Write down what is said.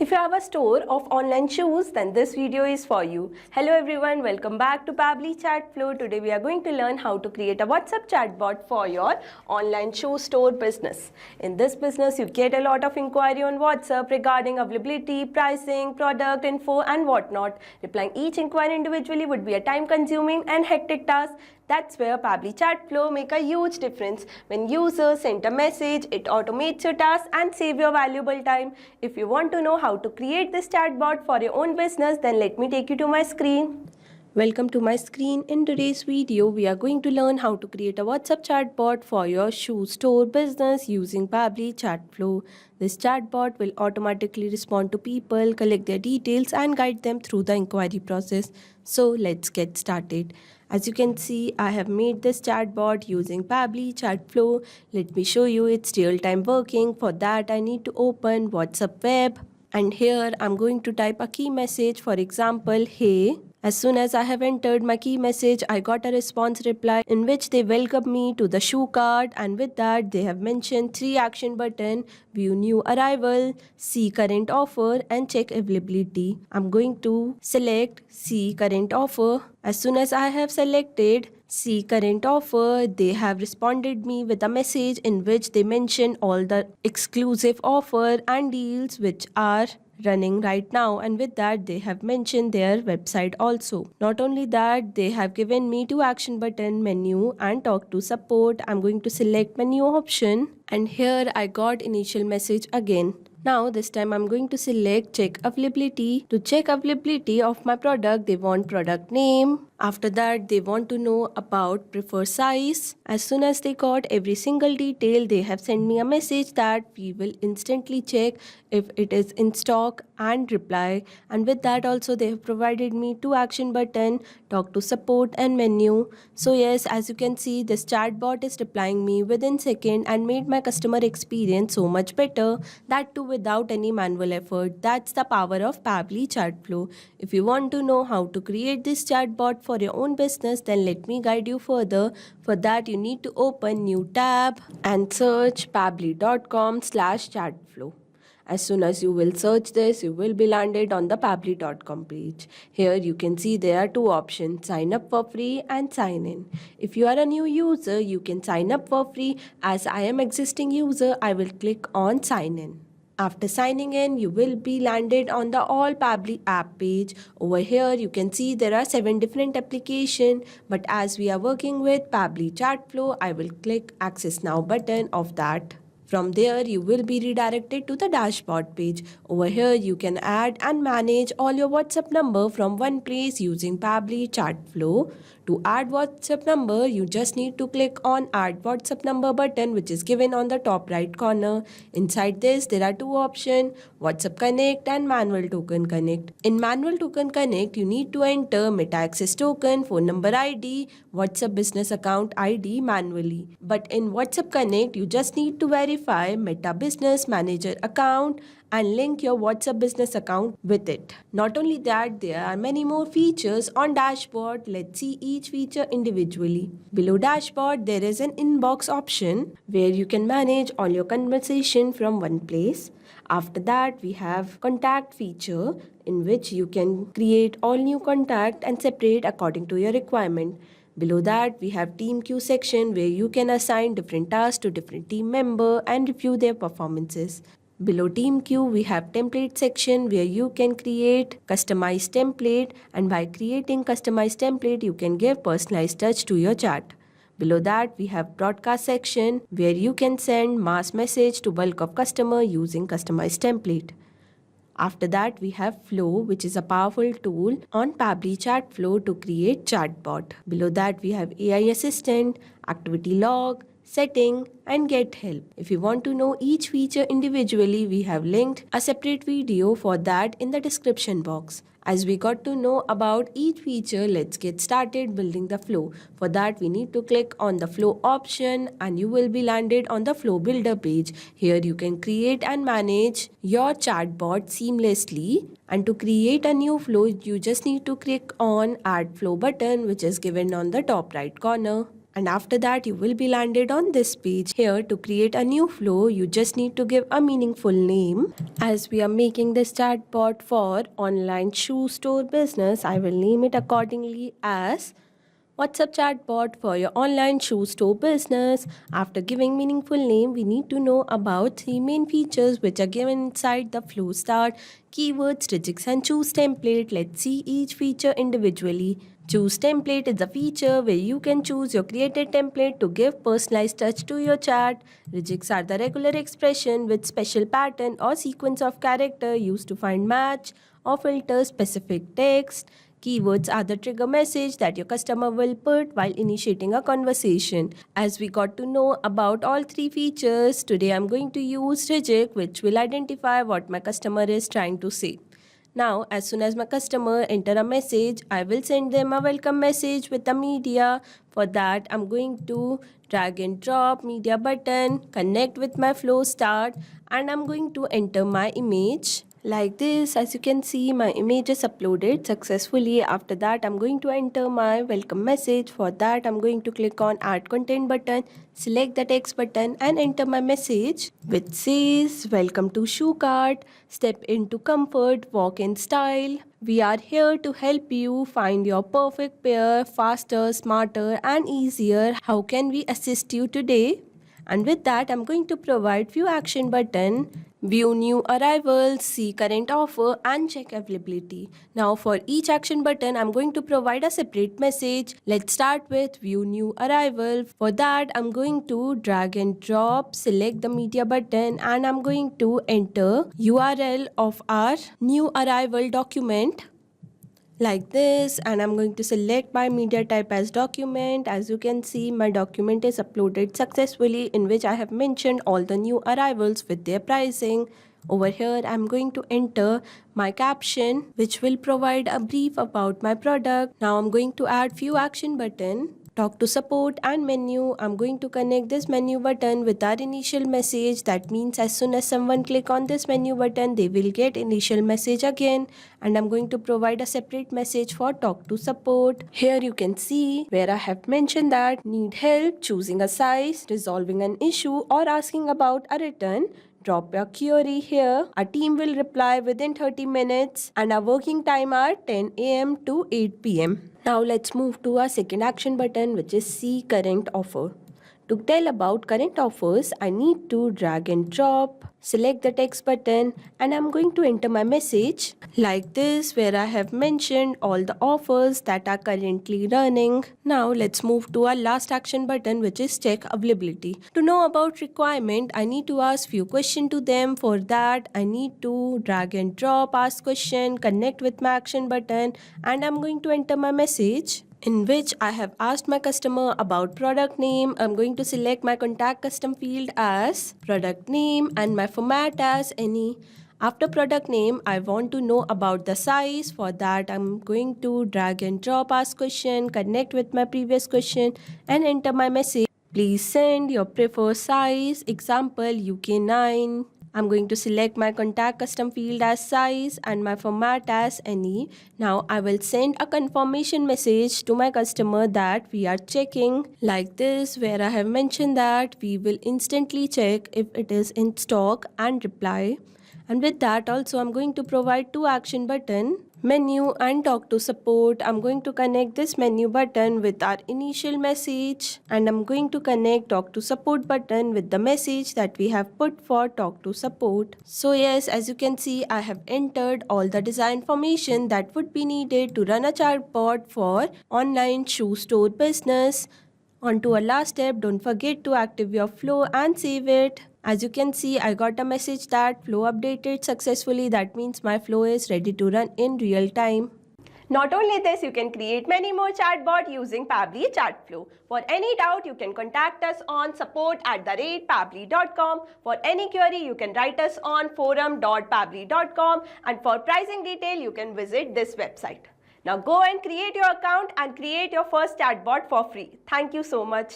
If you have a store of online shoes, then this video is for you. Hello everyone, welcome back to Pabbly Chat Flow. Today we are going to learn how to create a WhatsApp chatbot for your online shoe store business. In this business, you get a lot of inquiry on WhatsApp regarding availability, pricing, product info and whatnot. Replying each inquiry individually would be a time-consuming and hectic task. That's where Pabbly Chat Flow make a huge difference. When users send a message, it automates your task and save your valuable time. If you want to know how to create this chatbot for your own business, then let me take you to my screen. Welcome to my screen. In today's video, we are going to learn how to create a WhatsApp chatbot for your shoe store business using Pabbly Chat Flow. This chatbot will automatically respond to people, collect their details and guide them through the inquiry process. So let's get started. As you can see, I have made this chatbot using Pabbly Chat Flow. Let me show you it's real-time working. For that, I need to open WhatsApp web. And here I'm going to type a key message, for example, hey. As soon as I have entered my key message, I got a response reply in which they welcome me to the shoe cart, and with that they have mentioned 3 action button: view new arrival, see current offer and check availability. I'm going to select see current offer. As soon as I have selected see current offer, they have responded me with a message in which they mention all the exclusive offer and deals which are running right now, and with that they have mentioned their website also. Not only that, they have given me 2 action button: menu and talk to support. I'm going to select menu option, and here I got initial message again. Now this time I'm going to select check availability. To check availability of my product, they want product name. After that, they want to know about preferred size. As soon as they got every single detail, they have sent me a message that we will instantly check if it is in stock and reply. And with that also, they have provided me 2 action button: talk to support and menu. So yes, as you can see, this chatbot is replying me within second and made my customer experience so much better. That too without any manual effort. That's the power of Pabbly Chat Flow. If you want to know how to create this chatbot for your own business, then let me guide you further. For that, you need to open new tab and search pabbly.com/chatflow. As soon as you will search this, you will be landed on the pabbly.com page. Here you can see there are 2 options: sign up for free and sign in. If you are a new user, you can sign up for free. As I am existing user, I will click on sign in. After signing in, you will be landed on the All Pabbly app page. Over here, you can see there are 7 different applications, but as we are working with Pabbly Chat Flow, I will click Access Now button of that. From there, you will be redirected to the dashboard page. Over here, you can add and manage all your WhatsApp number from one place using Pabbly Chat Flow. To add WhatsApp number, you just need to click on Add WhatsApp Number button, which is given on the top right corner. Inside this, there are 2 options: WhatsApp Connect and Manual Token Connect. In Manual Token Connect, you need to enter Meta Access Token, phone number ID, WhatsApp Business Account ID manually. But in WhatsApp Connect, you just need to verify Meta Business Manager account and link your WhatsApp business account with it. Not only that, there are many more features on dashboard. Let's see each feature individually. Below dashboard, there is an inbox option where you can manage all your conversation from one place. After that, we have contact feature in which you can create all new contact and separate according to your requirement. Below that, we have team queue section where you can assign different tasks to different team member and review their performances. Below team queue, we have template section where you can create customized template, and by creating customized template, you can give personalized touch to your chat. Below that, we have broadcast section where you can send mass message to bulk of customer using customized template. After that, we have Flow, which is a powerful tool on Pabbly Chat Flow to create chatbot. Below that, we have AI Assistant, Activity Log, Setting and Get Help. If you want to know each feature individually, we have linked a separate video for that in the description box. As we got to know about each feature, let's get started building the flow. For that, we need to click on the flow option and you will be landed on the flow builder page. Here you can create and manage your chatbot seamlessly. And to create a new flow, you just need to click on add flow button, which is given on the top right corner. And after that, you will be landed on this page. Here, to create a new flow, you just need to give a meaningful name. As we are making this chatbot for online shoe store business, I will name it accordingly as WhatsApp chatbot for your online shoe store business. After giving meaningful name, we need to know about three main features which are given inside the flow start: keywords, regex, and choose template. Let's see each feature individually. Choose template is a feature where you can choose your created template to give personalized touch to your chat. Regex are the regular expression with special pattern or sequence of character used to find match or filter specific text. Keywords are the trigger message that your customer will put while initiating a conversation. As we got to know about all three features, today I'm going to use regex, which will identify what my customer is trying to say. Now, as soon as my customer enter a message, I will send them a welcome message with the media. For that, I'm going to drag and drop media button, connect with my flow start, and I'm going to enter my image. Like this, as you can see, my image is uploaded successfully. After that, I'm going to enter my welcome message. For that, I'm going to click on add content button, select the text button and enter my message which says, welcome to Shoe Cart, step into comfort, walk in style. We are here to help you find your perfect pair faster, smarter and easier. How can we assist you today? And with that, I'm going to provide few action button. View new arrivals, see current offer and check availability. Now for each action button, I'm going to provide a separate message. Let's start with view new arrival. For that, I'm going to drag and drop, select the media button and I'm going to enter URL of our new arrival document. Like this, and I'm going to select my media type as document. As you can see, my document is uploaded successfully, in which I have mentioned all the new arrivals with their pricing. Over here, I'm going to enter my caption, which will provide a brief about my product. Now I'm going to add few action button. Talk to support and menu. I'm going to connect this menu button with our initial message. That means as soon as someone click on this menu button, they will get initial message again. And I'm going to provide a separate message for talk to support. Here you can see where I have mentioned that need help choosing a size, resolving an issue or asking about a return. Drop your query here. Our team will reply within 30 minutes and our working time are 10 AM to 8 PM. Now let's move to our second action button, which is see current offer. To tell about current offers, I need to drag and drop, select the text button and I'm going to enter my message like this, where I have mentioned all the offers that are currently running. Now let's move to our last action button, which is check availability. To know about requirement, I need to ask few questions to them. For that, I need to drag and drop, ask question, connect with my action button and I'm going to enter my message, in which I have asked my customer about product name. I'm going to select my contact custom field as product name and my format as any. After product name, I want to know about the size. For that, I'm going to drag and drop, ask question, connect with my previous question and enter my message. Please send your preferred size, example UK 9. I'm going to select my contact custom field as size and my format as any. Now I will send a confirmation message to my customer that we are checking, like this, where I have mentioned that we will instantly check if it is in stock and reply. And with that also, I'm going to provide two action button, menu and talk to support. I'm going to connect this menu button with our initial message and I'm going to connect talk to support button with the message that we have put for talk to support. So yes, as you can see, I have entered all the design information that would be needed to run a chatbot for online shoe store business. On to our last step, don't forget to active your flow and save it. As you can see, I got a message that flow updated successfully. That means my flow is ready to run in real time. Not only this, you can create many more chatbots using Pabbly Chatflow. For any doubt, you can contact us on support@pabbly.com. For any query, you can write us on forum.pabbly.com. And for pricing detail, you can visit this website. Now go and create your account and create your first chatbot for free. Thank you so much.